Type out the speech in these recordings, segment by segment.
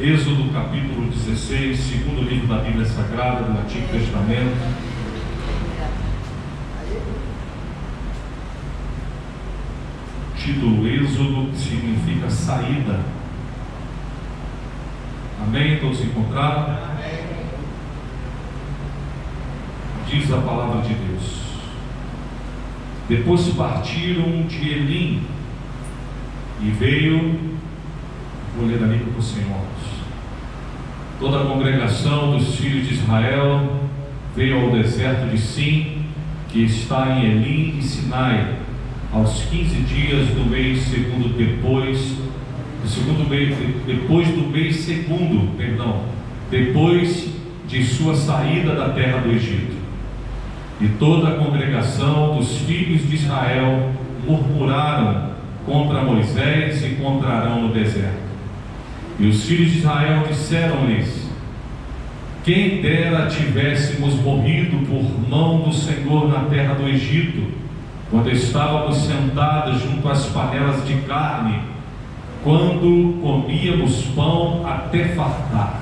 Êxodo capítulo 16, segundo livro da Bíblia Sagrada do Antigo Testamento. Título Êxodo, que significa saída. Amém? Todos encontraram? Amém. Diz a palavra de Deus: depois partiram de Elim e veio, vou ler ali para os senhores, toda a congregação dos filhos de Israel veio ao deserto de Sim, que está em Elim e Sinai, aos 15 dias do mês segundo, depois de sua saída da terra do Egito. E toda a congregação dos filhos de Israel murmuraram contra Moisés e contra Arão no deserto. E os filhos de Israel disseram-lhes: quem dera tivéssemos morrido por mão do Senhor na terra do Egito, quando estávamos sentados junto às panelas de carne, quando comíamos pão até fartar.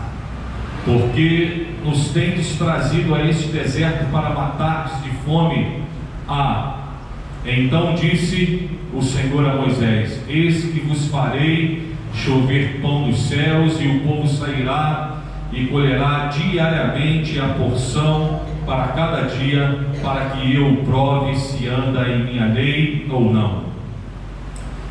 Porque nos tendes trazido a este deserto para matar-nos de fome? Então disse o Senhor a Moisés: eis que vos farei chover pão dos céus, e o povo sairá e colherá diariamente a porção para cada dia, para que eu prove se anda em minha lei ou não.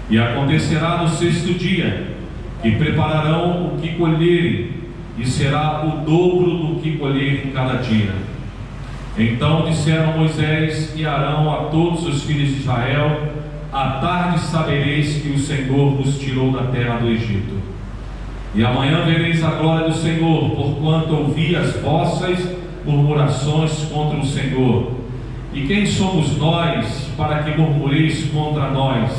E acontecerá no sexto dia que prepararão o que colherem, e será o dobro do que colherem cada dia. Então disseram Moisés e Arão a todos os filhos de Israel: à tarde sabereis que o Senhor vos tirou da terra do Egito, e amanhã vereis a glória do Senhor, porquanto ouvi as vossas murmurações contra o Senhor. E quem somos nós para que murmureis contra nós?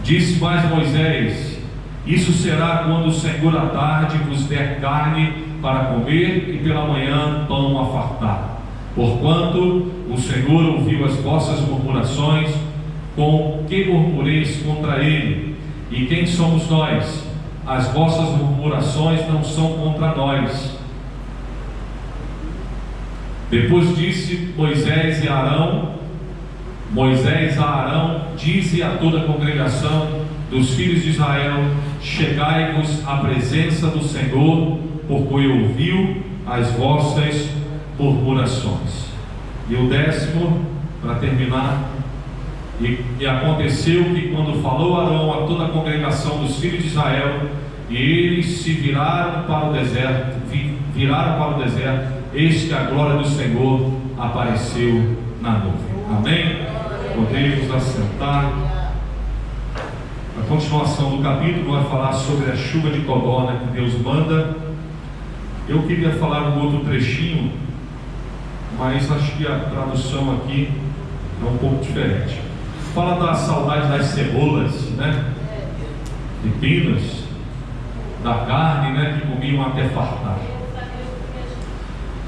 Disse mais Moisés: isso será quando o Senhor à tarde vos der carne para comer, e pela manhã pão a fartar. Porquanto o Senhor ouviu as vossas murmurações, com que murmureis contra ele? E quem somos nós? As vossas murmurações não são contra nós. Depois disse Moisés a Arão, disse a toda a congregação dos filhos de Israel: chegai-vos à presença do Senhor, porque ouviu as vossas murmurações. E o 10º, para terminar: e aconteceu que, quando falou Arão a toda a congregação dos filhos de Israel, e eles se viraram para o deserto, eis que a glória do Senhor apareceu na nuvem. Amém? Podemos assentar. A continuação do capítulo vai falar sobre a chuva de codorna que Deus manda. Eu queria falar um outro trechinho, mas acho que a tradução aqui é um pouco diferente. Fala da saudade das cebolas, né? Pepinos, da carne, né? Que comiam até fartar.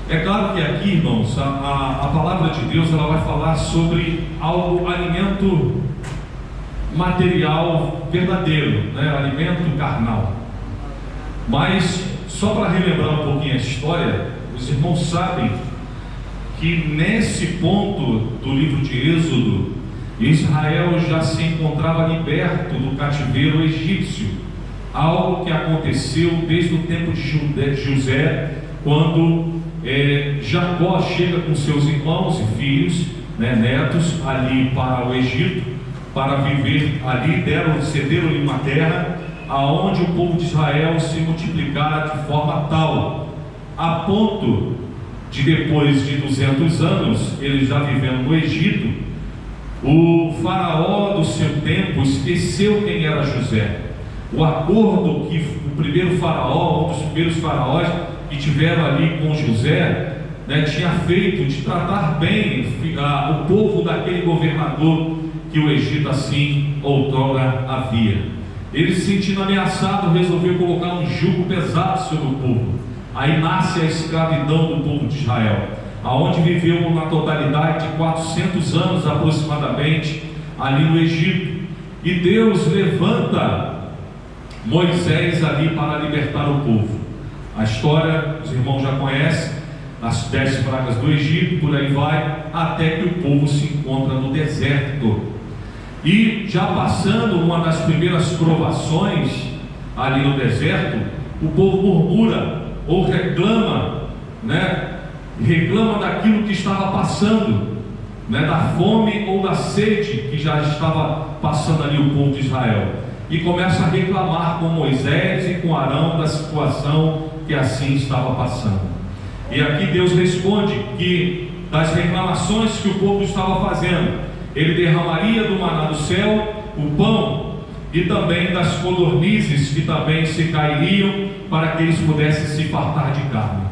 É claro que aqui, irmãos, a palavra de Deus, ela vai falar sobre alimento material verdadeiro, né? Alimento carnal. Mas, só para relembrar um pouquinho a história, os irmãos sabem que nesse ponto do livro de Êxodo, Israel já se encontrava liberto do cativeiro egípcio, algo que aconteceu desde o tempo de José, quando Jacó chega com seus irmãos e filhos, né, netos, ali para o Egito, para viver ali. Cederam-lhe uma terra aonde o povo de Israel se multiplicara de forma tal, a ponto de, depois de 200 anos, eles já vivendo no Egito, o faraó do seu tempo esqueceu quem era José. O acordo que o primeiro faraó, um dos primeiros faraós que tiveram ali com José, né, tinha feito de tratar bem o povo daquele governador que o Egito assim outrora havia. Ele, se sentindo ameaçado, resolveu colocar um jugo pesado sobre o povo. Aí nasce a escravidão do povo de Israel, aonde viveu na totalidade de 400 anos aproximadamente ali no Egito. E Deus levanta Moisés ali para libertar o povo. A história, os irmãos já conhecem, as 10 pragas do Egito, por aí vai, até que o povo se encontra no deserto. E já passando uma das primeiras provações ali no deserto, o povo murmura ou reclama, reclama daquilo que estava passando, da fome ou da sede que já estava passando ali o povo de Israel, e começa a reclamar com Moisés e com Arão da situação que assim estava passando. E aqui Deus responde que das reclamações que o povo estava fazendo, Ele derramaria do maná do céu o pão, e também das codornizes que também se cairiam, para que eles pudessem se fartar de carne.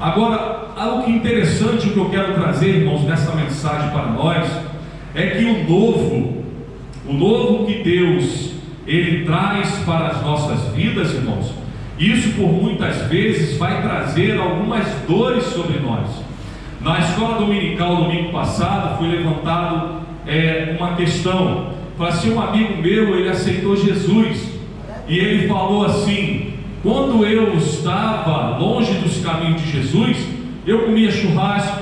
Agora, algo que interessante que eu quero trazer, irmãos, nessa mensagem para nós, é que o novo que Deus Ele traz para as nossas vidas, irmãos, isso por muitas vezes vai trazer algumas dores sobre nós. Na escola dominical, domingo passado, foi levantado uma questão. Falei assim, um amigo meu, ele aceitou Jesus, e ele falou assim: quando eu estava longe dos caminhos de Jesus, eu comia churrasco,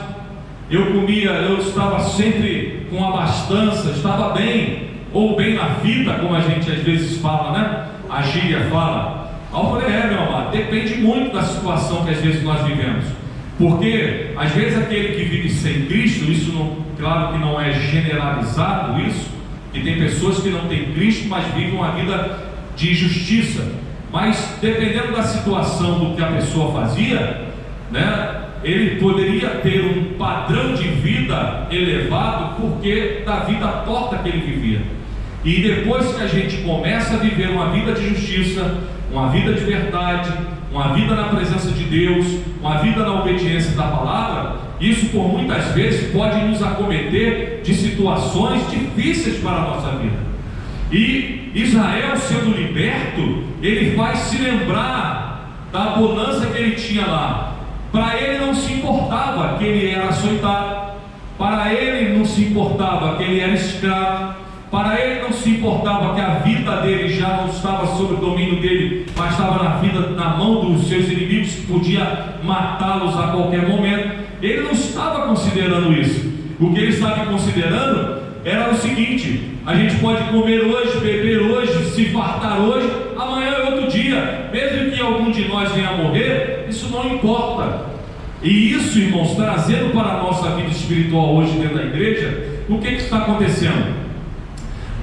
eu estava sempre com abastança, estava bem, ou bem na vida, como a gente às vezes fala, a gíria fala. Aí eu falei, meu amado, depende muito da situação que às vezes nós vivemos, porque às vezes aquele que vive sem Cristo, isso não, claro que não é generalizado isso, que tem pessoas que não têm Cristo, mas vivem uma vida de injustiça, mas dependendo da situação do que a pessoa fazia, ele poderia ter um padrão de vida elevado, porque da vida torta que ele vivia. E depois que a gente começa a viver uma vida de justiça, uma vida de verdade, uma vida na presença de Deus, uma vida na obediência da palavra, isso por muitas vezes pode nos acometer de situações difíceis para a nossa vida. E Israel, sendo liberto, ele faz se lembrar da bonança que ele tinha lá. Para ele não se importava que ele era açoitado, para ele não se importava que ele era escravo, para ele não se importava que a vida dele já não estava sob o domínio dele, mas estava na mão dos seus inimigos, que podia matá-los a qualquer momento. Ele não estava considerando isso. O que ele estava considerando era o seguinte: a gente pode comer hoje, beber hoje, se fartar hoje, amanhã é outro dia, mesmo que algum de nós venha a morrer, isso não importa. E isso, irmãos, trazendo para a nossa vida espiritual hoje dentro da igreja, o que está acontecendo?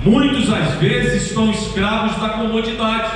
Muitos às vezes estão escravos da comodidade.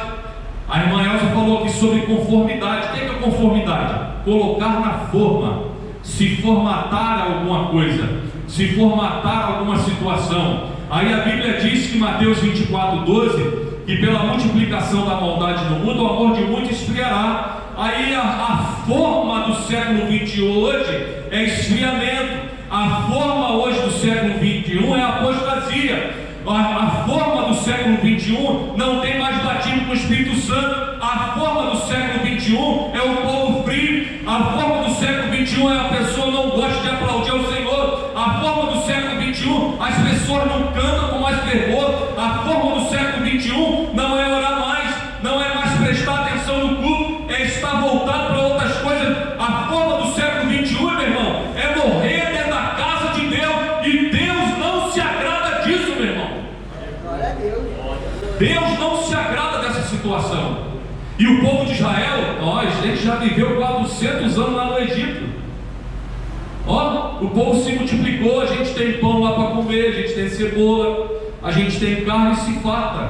A irmã Elza falou aqui sobre conformidade. O que é conformidade? Colocar na forma, se formatar alguma coisa, se formatar alguma situação. Aí a Bíblia diz que Mateus 24:12, que pela multiplicação da maldade no mundo, o amor de muitos esfriará. Aí a forma do século 21 hoje é esfriamento. A forma hoje do século 21 é apostasia. A forma do século 21 não tem mais batismo com o Espírito Santo. A forma do século 21 é o povo frio. A forma do século 21 é a pessoa não gosta de aplaudir ao Senhor. A forma do século 21, as pessoas não cantam com mais fervor. A forma do século 21 não é orar mais, não é mais prestar atenção no culto, é estar voltado para outras coisas. A forma do século 21, meu irmão, é morrer dentro da casa de Deus, e Deus não se agrada disso, meu irmão. Deus não se agrada dessa situação. E o povo de Israel, a gente já viveu 400 anos lá no Egito. O povo se multiplicou, a gente tem pão lá para comer, a gente tem cebola, a gente tem carne e se farta.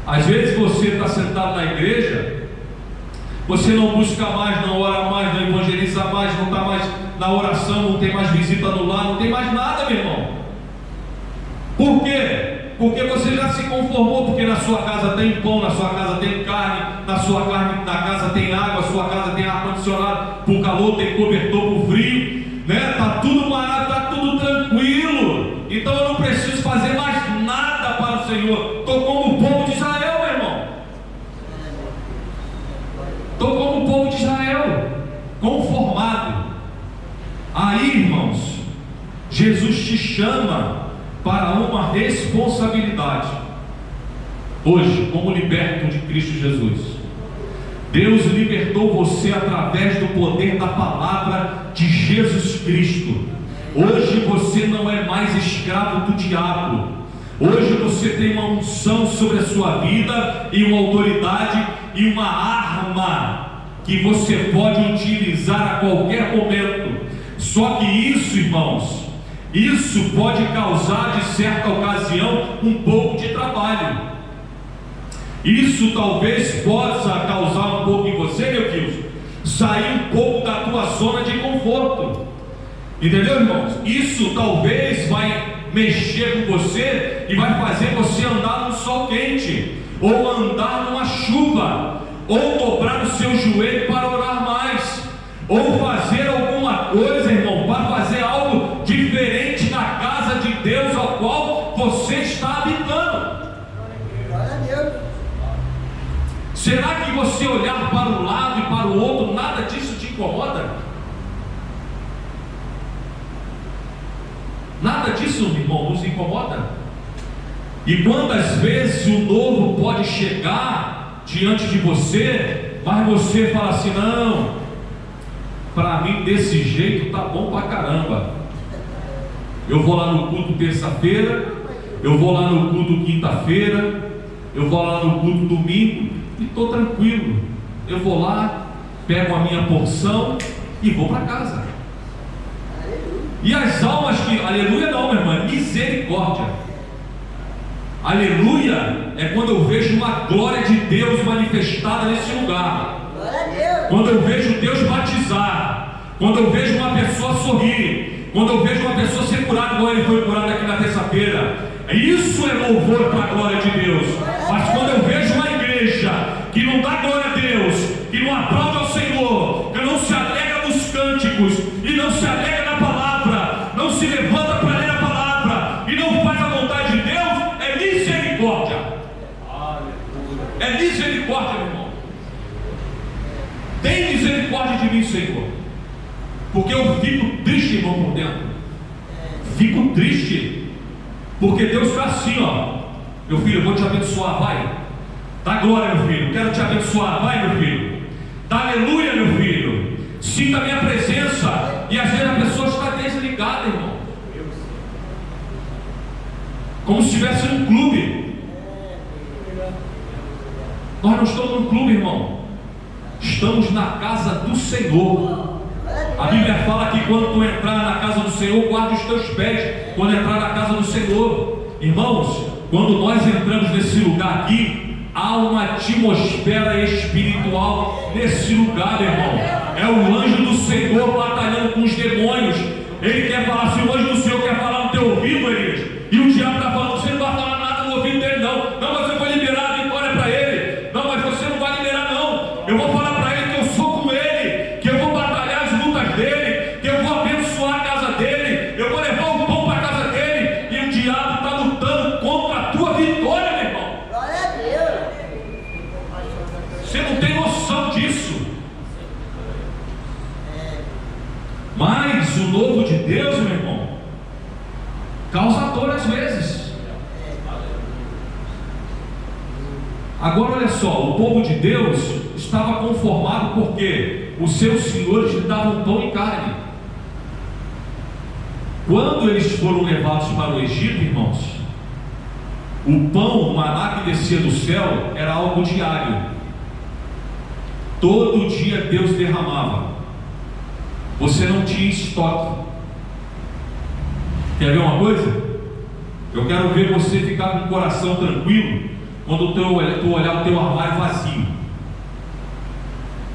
Às vezes você está sentado na igreja, você não busca mais, não ora mais, não evangeliza mais, não está mais na oração, não tem mais visita no lar, não tem mais nada, meu irmão. Por quê? Porque você já se conformou, porque na sua casa tem pão, na sua casa tem carne, na casa tem água, na sua casa tem ar-condicionado, por calor tem cobertor, por frio, está tudo barato, está tudo tranquilo, então eu não preciso fazer mais nada para o Senhor. Estou como o povo de Israel, meu irmão. Estou como o povo de Israel, conformado. Aí, irmãos, Jesus te chama para uma responsabilidade. hoje, como liberto de Cristo Jesus. Deus libertou você através do poder da palavra de Jesus Cristo. Hoje você não é mais escravo do diabo. Hoje você tem uma unção sobre a sua vida e uma autoridade e uma arma que você pode utilizar a qualquer momento. Só que isso, irmãos, isso pode causar de certa ocasião um pouco de trabalho. Isso talvez possa causar um pouco em você, meu Deus, sair um pouco da tua zona de conforto. Entendeu, irmãos? Isso talvez vai mexer com você e vai fazer você andar no sol quente, ou andar numa chuva, ou dobrar o seu joelho para orar mais, ou fazer alguma coisa, irmão, para fazer algo diferente na casa de Deus ao qual você está habitando. Será que você olhar para um lado e para o outro, nada disso te incomoda? Nada disso, irmão, nos incomoda? E quantas vezes o novo pode chegar diante de você, mas você fala assim: não, para mim desse jeito tá bom pra caramba. Eu vou lá no culto terça-feira, eu vou lá no culto quinta-feira, eu vou lá no culto domingo e estou tranquilo. Eu vou lá, pego a minha porção e vou para casa. E as almas que, aleluia não, meu irmão, misericórdia. Aleluia é quando eu vejo uma glória de Deus manifestada nesse lugar. Quando eu vejo Deus batizar, quando eu vejo uma pessoa sorrir, quando eu vejo uma pessoa ser curada, como ele foi curado aqui na terça-feira. Isso é louvor para a glória de Deus. Mas quando eu vejo uma igreja que não dá glória a Deus, que não aplaude ao Senhor, que não se alegra nos cânticos e não se alegra na palavra, não se levanta para ler a palavra e não faz a vontade de Deus, é misericórdia. É misericórdia, meu irmão. Tem misericórdia de mim, Senhor, porque eu fico triste, irmão, por dentro. Fico triste, porque Deus está assim, ó: meu filho, eu vou te abençoar, vai. Dá glória, meu filho, quero te abençoar, vai, meu filho. Dá aleluia, meu filho. Sinta a minha presença. E às vezes a pessoa está desligada, irmão, como se estivesse num clube. Nós não estamos num clube, irmão, estamos na casa do Senhor. A Bíblia fala que quando tu entrar na casa do Senhor, guarde os teus pés quando entrar na casa do Senhor. Irmãos, quando nós entramos nesse lugar aqui, há uma atmosfera espiritual nesse lugar, meu irmão. É o anjo do Senhor batalhando com os demônios. Ele quer falar, se o anjo do Senhor quer falar no teu ouvido, Elias, e o diabo está falando, você não vai falar nada no ouvido dele, não. Não, mas eu vou liberar a vitória para ele. Não, mas você não vai liberar, não. Eu vou falar para ele que eu sou com ele, que eu vou batalhar as lutas dele, que eu vou abençoar a casa dele, eu vou levar o pão para a casa dele. E o diabo está lutando contra a tua vitória, meu irmão. Você não tem noção disso. Mas o novo de Deus, meu irmão, causa dor às vezes. Agora olha só, o povo de Deus estava conformado porque os seus senhores lhe davam pão e carne. Quando eles foram levados para o Egito, irmãos, o pão, o maná que descia do céu, era algo diário. Todo dia Deus derramava. Você não tinha estoque. Quer ver uma coisa? Eu quero ver você ficar com o coração tranquilo quando tu olhar o teu armário vazio.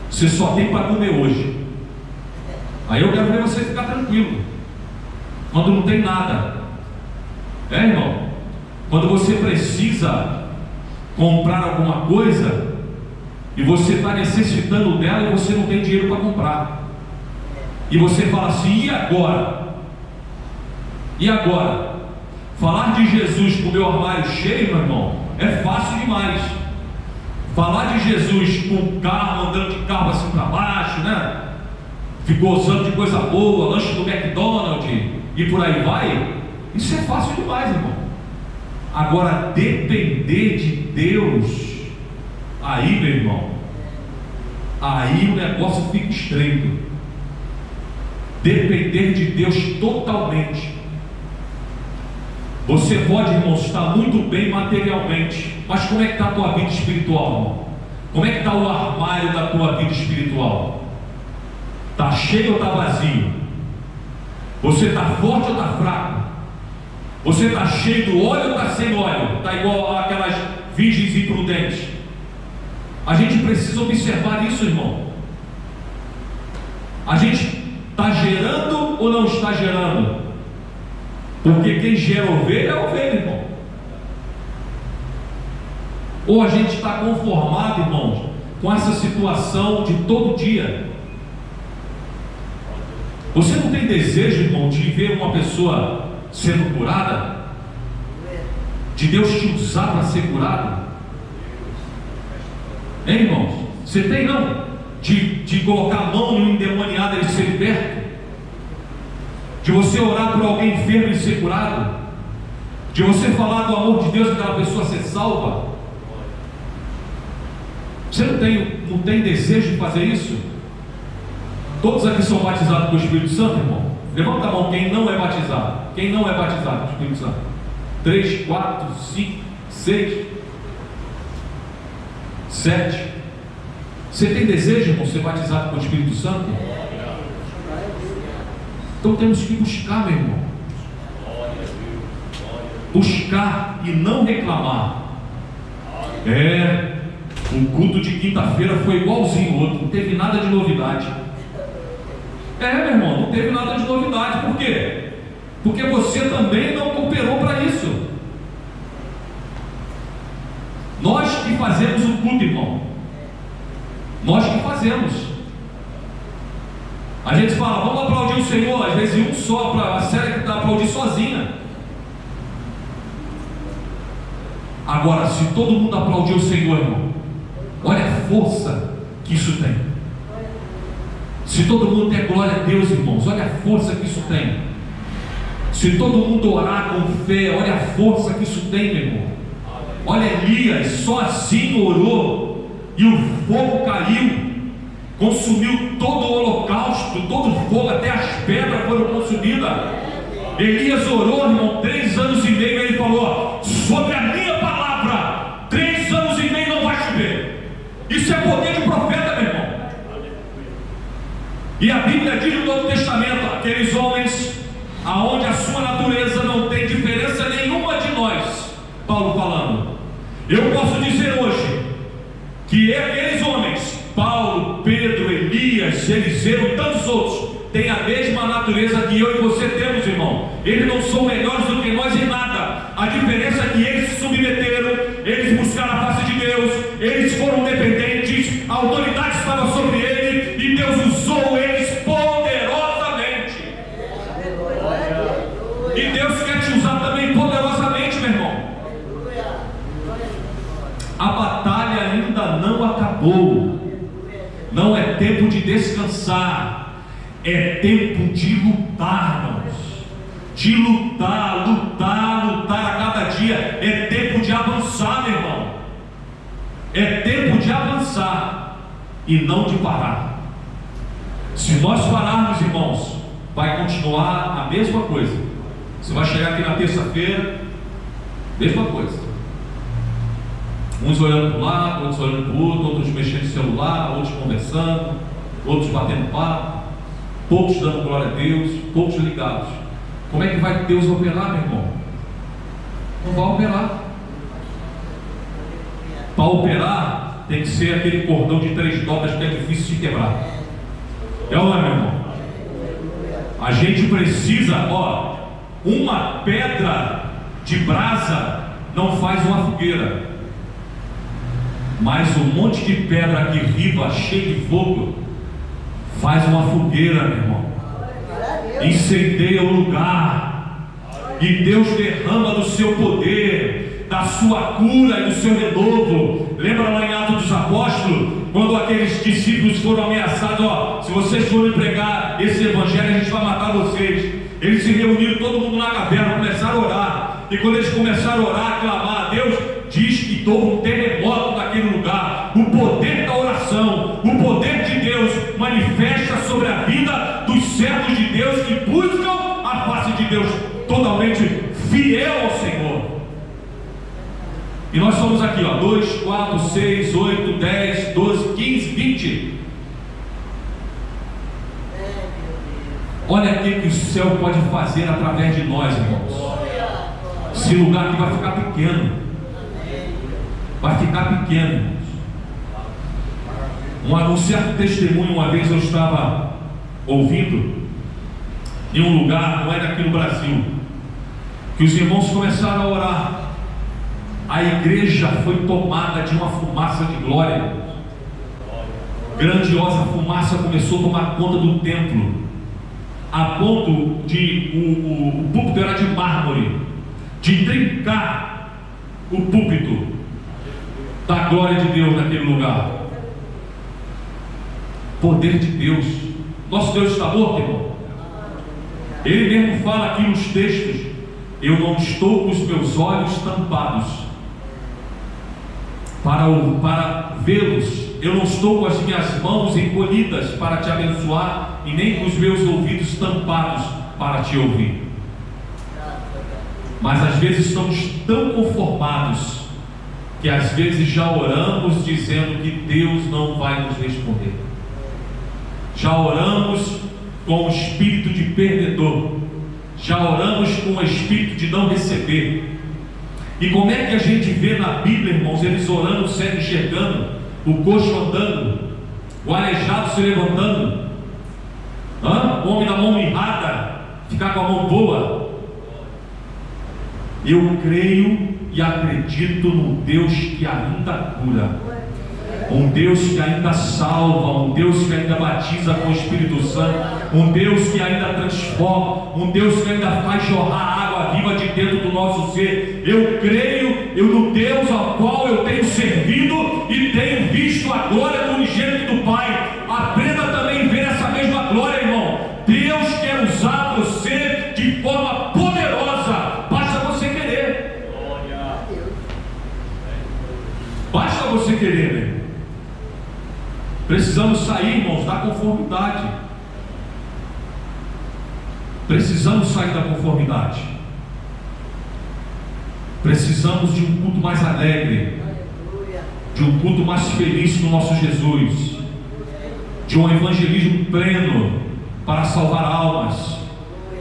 Você só tem para comer hoje. Aí eu quero ver você ficar tranquilo quando não tem nada. Irmão? Quando você precisa comprar alguma coisa e você está necessitando dela e você não tem dinheiro para comprar. E você fala assim: e agora? E agora? Falar de Jesus com o meu armário cheio, meu irmão, é fácil demais. Falar de Jesus com o carro, andando de carro assim para baixo, né? Ficou usando de coisa boa, lanche do McDonald's e por aí vai. Isso é fácil demais, irmão. Agora, depender de Deus, aí, meu irmão, aí o negócio fica estreito. Depender de Deus totalmente. Você pode, irmão, estar muito bem materialmente, mas como é que está a tua vida espiritual, irmão? Como é que está o armário da tua vida espiritual? Está cheio ou está vazio? Você está forte ou está fraco? Você está cheio do óleo ou está sem óleo? Está igual aquelas virgens imprudentes. A gente precisa observar isso, irmão. A gente está gerando ou não está gerando? Porque quem gera ovelha é ovelha, irmão. Ou a gente está conformado, irmãos, com essa situação de todo dia. Você não tem desejo, irmão, de ver uma pessoa sendo curada? De Deus te usar para ser curado? Hein, irmãos? Você tem não? De colocar a mão no endemoniado e ser liberto? De você orar por alguém enfermo e ser curado? De você falar do amor de Deus e aquela pessoa ser salva? Você não tem desejo de fazer isso? Todos aqui são batizados com o Espírito Santo, irmão? Levanta a mão quem não é batizado. Quem não é batizado com o Espírito Santo? 3, 4, 5, 6, 7. Você tem desejo, irmão, de ser batizado com o Espírito Santo? Então temos que buscar, meu irmão. Buscar e não reclamar. O culto de quinta-feira foi igualzinho o outro, não teve nada de novidade. Meu irmão, não teve nada de novidade. Por quê? Porque você também não cooperou para isso. Nós que fazemos o culto, irmão. Nós que fazemos. A gente fala, vamos aplaudir o Senhor. Às vezes um só, para a série que está aplaudir sozinha. Agora, se todo mundo aplaudir o Senhor, irmão, olha a força que isso tem. Se todo mundo der glória a Deus, irmãos, olha a força que isso tem. Se todo mundo orar com fé, olha a força que isso tem, meu irmão. Olha Elias, só assim orou, e o fogo caiu, consumiu todo o holocausto, todo o fogo, até as pedras foram consumidas. Elias orou, irmão, 3 anos e meio, ele falou, sobre a minha palavra, 3 anos e meio não vai chover. Isso é poder de profeta, meu irmão. E a Bíblia diz no Novo Testamento, aqueles homens aonde a sua natureza não tem diferença nenhuma de nós, Paulo falando. Eu posso dizer hoje que aqueles homens, Paulo, Pedro, Elias, Eliseu e tantos outros, têm a mesma natureza que eu e você temos, irmão. Eles não são melhores do que nós em nada. A diferença é que eles se submeteram, eles buscaram a face de Deus, eles foram dependentes, a autoridade estava sobre eles e Deus usou eles poderosamente. E Deus quer te usar também poderosamente, meu irmão. A batalha ainda não acabou. Não é tempo de descansar, é tempo de lutar, irmãos. De lutar, lutar, lutar a cada dia. É tempo de avançar, meu irmão. É tempo de avançar e não de parar. Se nós pararmos, irmãos, vai continuar a mesma coisa. Você vai chegar aqui na terça-feira, mesma coisa. Uns olhando para um lado, outros olhando para o outro, outros mexendo no celular, outros conversando, outros batendo papo, poucos dando glória a Deus, poucos ligados. Como é que vai Deus operar, meu irmão? Não vai operar. Para operar, tem que ser aquele cordão de 3 dobras que é difícil de quebrar. É ou não é, meu irmão? A gente precisa, uma pedra de brasa não faz uma fogueira. Mas um monte de pedra que viva, cheia de fogo, faz uma fogueira, meu irmão. Incendeia o lugar. E Deus derrama do seu poder, da sua cura e do seu renovo. Lembra lá em Atos dos Apóstolos, quando aqueles discípulos foram ameaçados, se vocês forem pregar esse evangelho, a gente vai matar vocês. Eles se reuniram, todo mundo na caverna, começaram a orar. E quando eles começaram a orar, a clamar a Deus, diz que houve um terremoto naquele lugar. O poder da oração, o poder de Deus manifesta sobre a vida dos servos de Deus que buscam a face de Deus, totalmente fiel ao Senhor. E nós somos aqui, 2, 4, 6, 8, 10, 12, 15, 20. Olha o que o céu pode fazer através de nós, irmãos. Esse lugar aqui vai ficar pequeno. Vai ficar pequeno, irmãos. Um certo testemunho, uma vez eu estava ouvindo em um lugar, não era aqui no Brasil, que os irmãos começaram a orar. A igreja foi tomada de uma fumaça de glória. Grandiosa fumaça começou a tomar conta do templo, a ponto de o púlpito era de mármore, de trincar o púlpito da glória de Deus naquele lugar. Poder de Deus. Nosso Deus está morto, irmão. Ele mesmo fala aqui nos textos: eu não estou com os meus olhos tampados para vê-los, eu não estou com as minhas mãos encolhidas para te abençoar, e nem com os meus ouvidos tampados para te ouvir. Mas às vezes estamos tão conformados que às vezes já oramos dizendo que Deus não vai nos responder. Já oramos com o espírito de perdedor, já oramos com o espírito de não receber. E como é que a gente vê na Bíblia, irmãos, eles orando, o cego enxergando, o coxo andando, o aleijado se levantando, o homem da mão mirrada ficar com a mão boa? Eu creio e acredito num Deus que ainda cura, um Deus que ainda salva, um Deus que ainda batiza com o Espírito Santo, um Deus que ainda transforma, um Deus que ainda faz jorrar a água viva de dentro do nosso ser. Eu creio no Deus ao qual eu tenho servido e tenho visto a glória do unigênito do Pai. Aprenda também a ver essa mesma glória, irmão. Deus quer usar você de forma poderosa, basta você querer. Basta você querer, né? Precisamos sair, irmãos, da conformidade. Precisamos sair da conformidade. Precisamos de um culto mais alegre, de um culto mais feliz com o nosso Jesus, de um evangelismo pleno para salvar almas.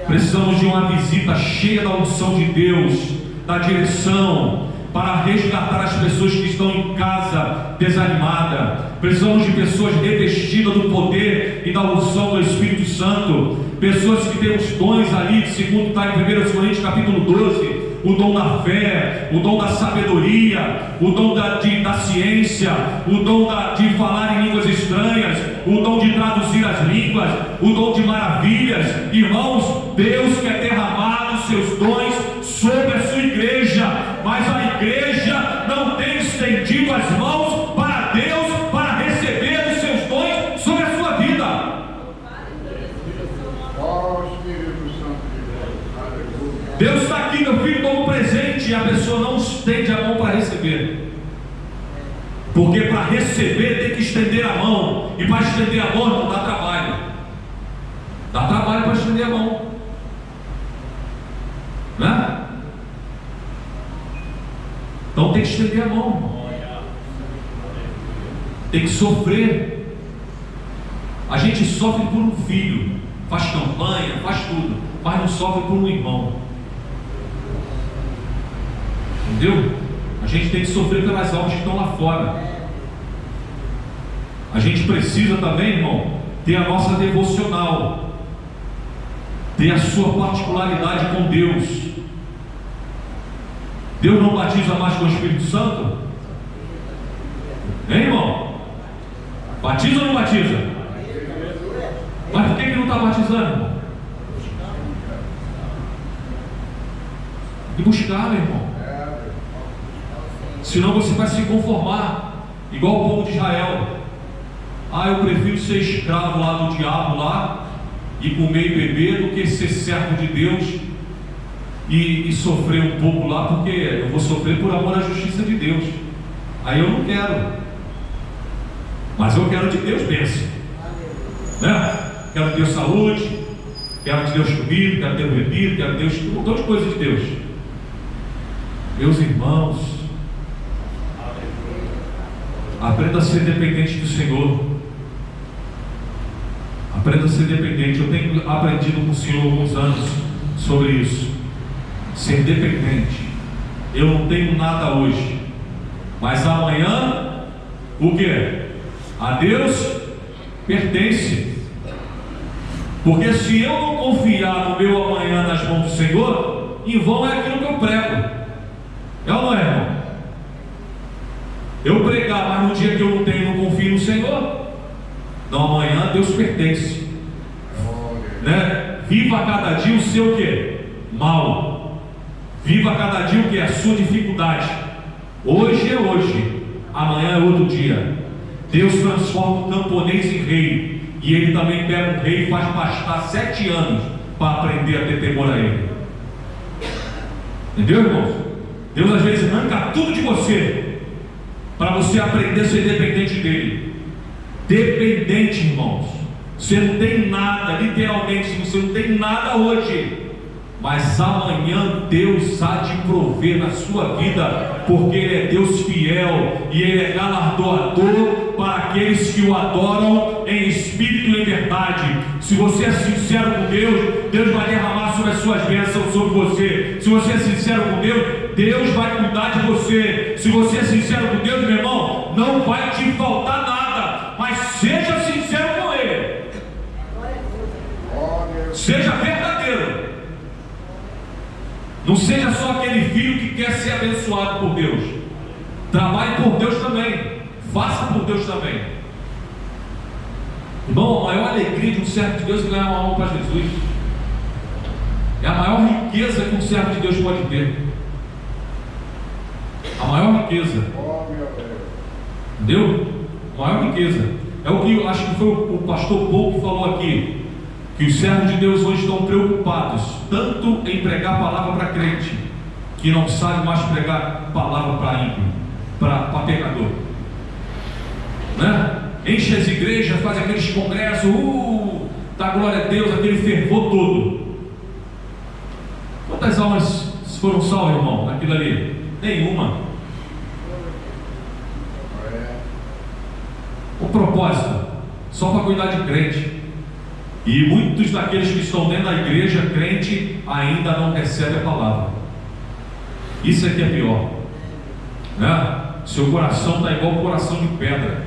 Precisamos de uma visita cheia da unção de Deus, da direção, para resgatar as pessoas que estão em casa desanimadas. Precisamos de pessoas revestidas do poder e da unção do Espírito Santo, pessoas que têm os dons ali, segundo está em 1 Coríntios capítulo 12, o dom da fé, o dom da sabedoria, o dom da ciência, o dom de falar em línguas estranhas, o dom de traduzir as línguas, o dom de maravilhas. Irmãos, Deus quer derramar os seus dons sobre a sua igreja, mas a igreja não tem estendido as mãos para Deus, para receber os seus dons sobre a sua vida. Deus está aqui, meu filho, como presente, e a pessoa não estende a mão para receber. Porque para receber tem que estender a mão, e para estender a mão não dá trabalho. Dá trabalho para estender a mão, né? Então tem que estender a mão, tem que sofrer. A gente sofre por um filho, faz campanha, faz tudo, mas não sofre por um irmão. Entendeu? A gente tem que sofrer pelas almas que estão lá fora. A gente precisa também, irmão, ter a nossa devocional, ter a sua particularidade com Deus. Deus não batiza mais com o Espírito Santo? Hein, irmão? Batiza ou não batiza? Mas por que não está batizando, irmão? Tem que buscar, meu irmão. Senão você vai se conformar igual o povo de Israel. Eu prefiro ser escravo lá do diabo lá, e comer e beber, do que ser servo de Deus e sofrer um pouco lá, porque eu vou sofrer por amor à justiça de Deus. Aí eu não quero, mas eu quero de Deus bênção, né? Quero de Deus saúde, quero de Deus comida, quero de Deus bebida, quero de Deus um montão de coisas de Deus. Meus irmãos, aprenda a ser dependente do Senhor. Aprenda a ser dependente. Eu tenho aprendido com o Senhor há alguns anos sobre isso. Ser dependente. Eu não tenho nada hoje, mas amanhã, o que? A Deus pertence. Porque se eu não confiar no meu amanhã nas mãos do Senhor, em vão é aquilo que eu prego. É ou não é, irmão? Eu pregar, mas no dia que eu não tenho, não confio no Senhor, não, amanhã Deus pertence, né? Viva a cada dia o seu quê? Mal. Viva a cada dia o que? A sua dificuldade. Hoje é hoje, amanhã é outro dia. Deus transforma o camponês em rei, e Ele também pega um rei e faz pastar 7 anos para aprender a ter temor a Ele. Entendeu, irmãos? Deus às vezes arranca tudo de você para você aprender a ser dependente dele. Dependente, irmãos. Você não tem nada, literalmente, você não tem nada hoje, mas amanhã Deus há de prover na sua vida, porque Ele é Deus fiel e Ele é galardoador para aqueles que o adoram em espírito e em verdade. Se você é sincero com Deus, Deus vai derramar sobre as suas bênçãos sobre você. Se você é sincero com Deus, Deus vai cuidar de você. Se você é sincero com Deus, meu irmão, não vai te faltar nada, mas seja sincero com Ele. Seja verdadeiro. Não seja só aquele filho que quer ser abençoado por Deus. Trabalhe por Deus também. Faça por Deus também. Irmão, a maior alegria de um servo de Deus é ganhar uma alma para Jesus. É a maior riqueza que um servo de Deus pode ter. A maior riqueza. Entendeu? A maior riqueza. É o que eu acho que foi o pastor Paulo que falou aqui. Que os servos de Deus hoje estão preocupados tanto em pregar a palavra para crente, que não sabe mais pregar palavra para ímpio, para pecador, né? Enche as igrejas, faz aqueles congressos, dá glória a Deus, aquele fervor todo. Quantas almas foram salvas, irmão, naquilo ali? Nenhuma. O propósito, só para cuidar de crente. E muitos daqueles que estão dentro da igreja crente ainda não recebem a palavra. Isso é que é pior, né? Seu coração está igual um coração de pedra.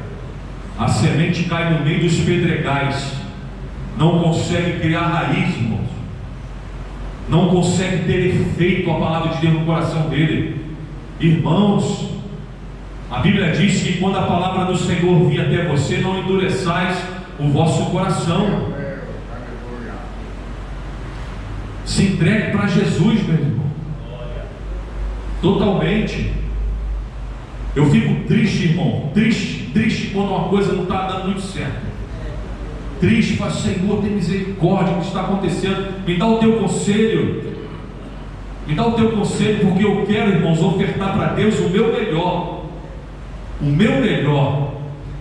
A semente cai no meio dos pedregais, não consegue criar raiz, irmãos. Não consegue ter efeito a palavra de Deus no coração dele. Irmãos, a Bíblia diz que quando a palavra do Senhor vir até você, não endureçais o vosso coração. Se entregue para Jesus, meu irmão. Totalmente. Eu fico triste, irmão. Triste quando uma coisa não está dando muito certo. Triste, faz, Senhor, tem misericórdia do que está acontecendo. Me dá o teu conselho. Me dá o teu conselho, porque eu quero, irmãos, ofertar para Deus o meu melhor. O meu melhor.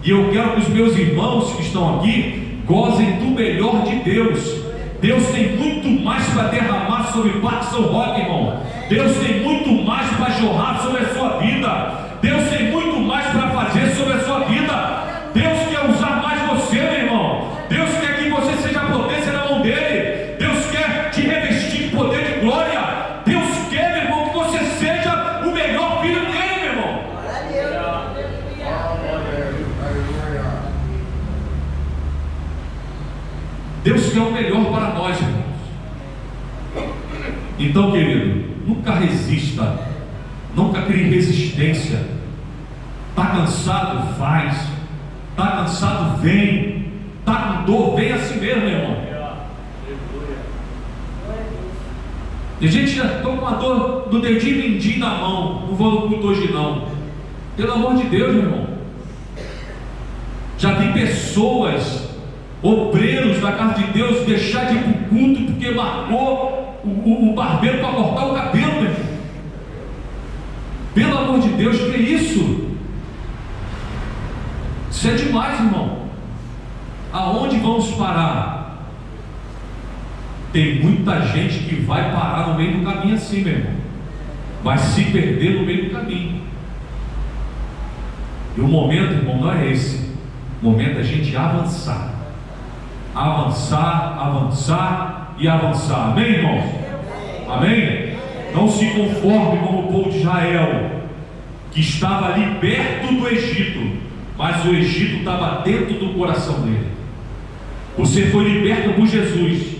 E eu quero que os meus irmãos que estão aqui gozem do melhor de Deus. Deus tem muito mais para derramar sobre o Parque São Roque, irmão. Deus tem muito mais para jorrar sobre a sua vida. Deus tem muito mais para fazer sobre a sua vida. Deus quer usar mais você, meu irmão. Deus quer que você seja potência na mão dele. Deus quer te revestir de poder de glória. Deus quer, meu irmão, que você seja o melhor filho dele, meu irmão. Deus quer o melhor para nós, irmãos. Então, querido, nunca resista, nunca crie resistência. Está cansado? Faz. Está cansado? Vem. Está com dor? Vem assim mesmo, meu irmão. Tem gente que já está com uma dor no dedinho mindinho na mão. Não vou no culto hoje não. Pelo amor de Deus, meu irmão. Já tem pessoas, obreiros da casa de Deus, deixar de ir para o culto porque marcou o barbeiro para cortar o cabelo, meu irmão. Pelo amor de Deus, que é isso? Isso é demais, irmão. Aonde vamos parar? Tem muita gente que vai parar no meio do caminho assim, meu irmão. Vai se perder no meio do caminho. E o momento, irmão, não é esse. O momento é a gente avançar. Avançar, avançar e avançar. Amém, irmãos? Amém? Não se conforme com o povo de Israel, que estava ali perto do Egito, mas o Egito estava dentro do coração dele. Você foi liberto por Jesus.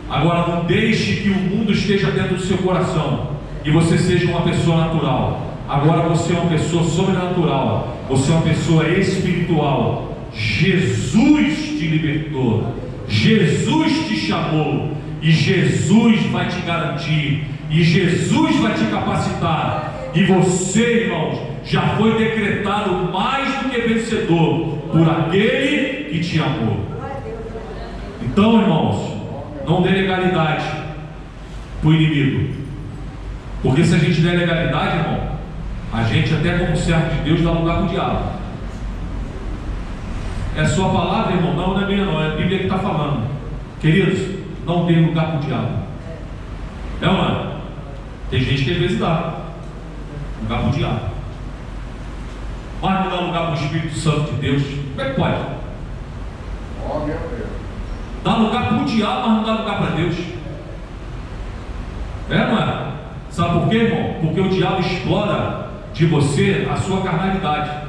Agora não deixe que o mundo esteja dentro do seu coração e você seja uma pessoa natural. Agora você é uma pessoa sobrenatural. Você é uma pessoa espiritual. Jesus te libertou, Jesus te chamou, e Jesus vai te garantir, e Jesus vai te capacitar. E você, irmãos, já foi decretado mais do que vencedor por aquele que te amou. Então, irmãos, não dê legalidade para o inimigo, porque se a gente der legalidade, irmão, a gente, até como servo de Deus, dá lugar para o diabo. É sua palavra, irmão? Não é minha, não. É a Bíblia que está falando. Queridos, não dê lugar para o diabo. É ou não é? Tem gente que às vezes dá lugar para o diabo, mas não dá lugar para o Espírito Santo de Deus. Como é que pode? Dá lugar para o diabo, mas não dá lugar para Deus. É, não é? Sabe por quê, irmão? Porque o diabo explora de você a sua carnalidade.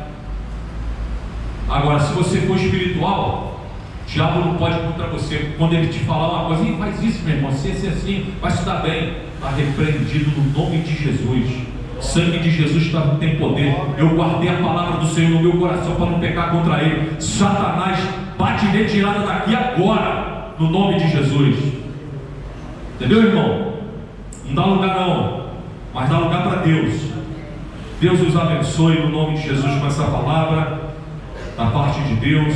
Agora, se você for espiritual, o diabo não pode contra você. Quando ele te falar uma coisa, faz isso, meu irmão, assim, vai se dar bem. Está repreendido no nome de Jesus. O sangue de Jesus tem poder. Eu guardei a palavra do Senhor no meu coração para não pecar contra ele. Satanás, bate em retirada daqui agora, no nome de Jesus. Entendeu, irmão? Não dá lugar não, mas dá lugar para Deus. Deus os abençoe no nome de Jesus com essa palavra da parte de Deus.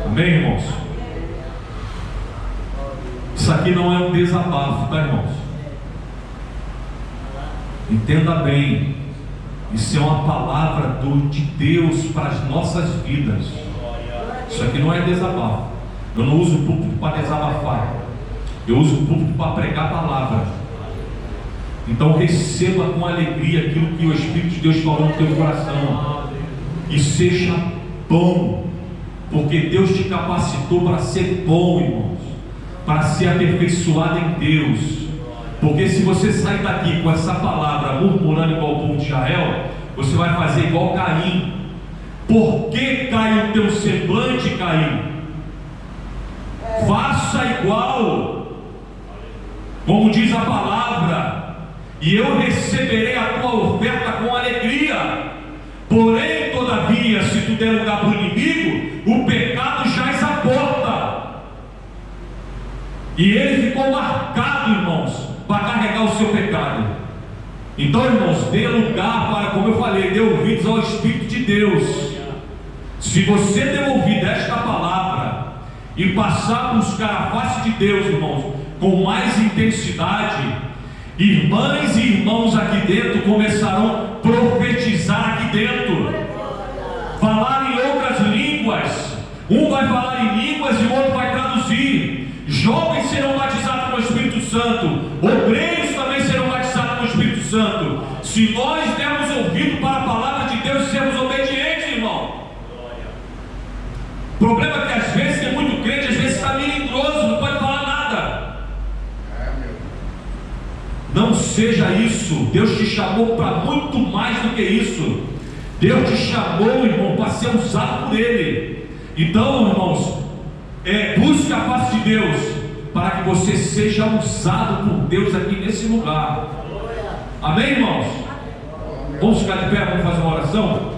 Amém, irmãos? Isso aqui não é um desabafo, tá, irmãos? Entenda bem, isso é uma palavra de Deus para as nossas vidas. Isso aqui não é desabafo. Eu não uso o púlpito para desabafar, eu uso o púlpito para pregar a palavra. Então receba com alegria aquilo que o Espírito de Deus falou no teu coração, e seja bom, porque Deus te capacitou para ser bom, irmãos, para ser aperfeiçoado em Deus. Porque se você sair daqui com essa palavra murmurando igual o povo de Israel, você vai fazer igual Caim. Por que cai o teu semblante, Caim? Faça igual, como diz a palavra, e eu receberei a tua oferta com alegria. Porém, todavia, se tu der lugar para o inimigo, o pecado jaz à porta. E ele ficou marcado, irmãos, para carregar o seu pecado. Então, irmãos, dê lugar para, como eu falei, dê ouvidos ao Espírito de Deus. Se você der ouvido a esta palavra e passar a buscar a face de Deus, irmãos, com mais intensidade, irmãs e irmãos aqui dentro começarão a profetizar aqui dentro, falar em outras línguas. Um vai falar em línguas e o outro vai traduzir. Jovens serão batizados com o Espírito Santo, obreiros também serão batizados com o Espírito Santo, se nós dermos ouvido para a palavra de Deus e sermos obedientes, irmão. O problema é que às vezes tem muito crente, às vezes está melindroso, não pode falar nada. Não seja isso. Deus te chamou para muito mais do que isso. Deus te chamou, irmão, para ser usado por Ele. Então, irmãos, busque a face de Deus para que você seja usado por Deus aqui nesse lugar. Amém, irmãos? Vamos ficar de pé, vamos fazer uma oração?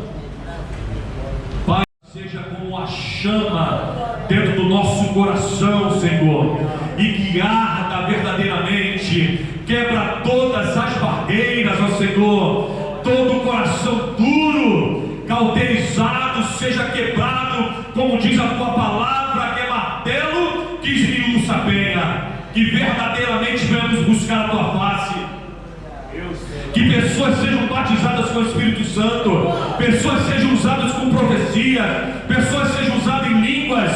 Pai, seja como a chama dentro do nosso coração, Senhor, e que arda verdadeiramente. Quebra todas as barreiras, ó Senhor. Todo o coração duro, cauterizado, seja quebrado, como diz a tua palavra, que é martelo que esmiuça a penha. Que verdadeiramente Que pessoas sejam batizadas com o Espírito Santo, pessoas sejam usadas com profecia, pessoas sejam usadas em línguas,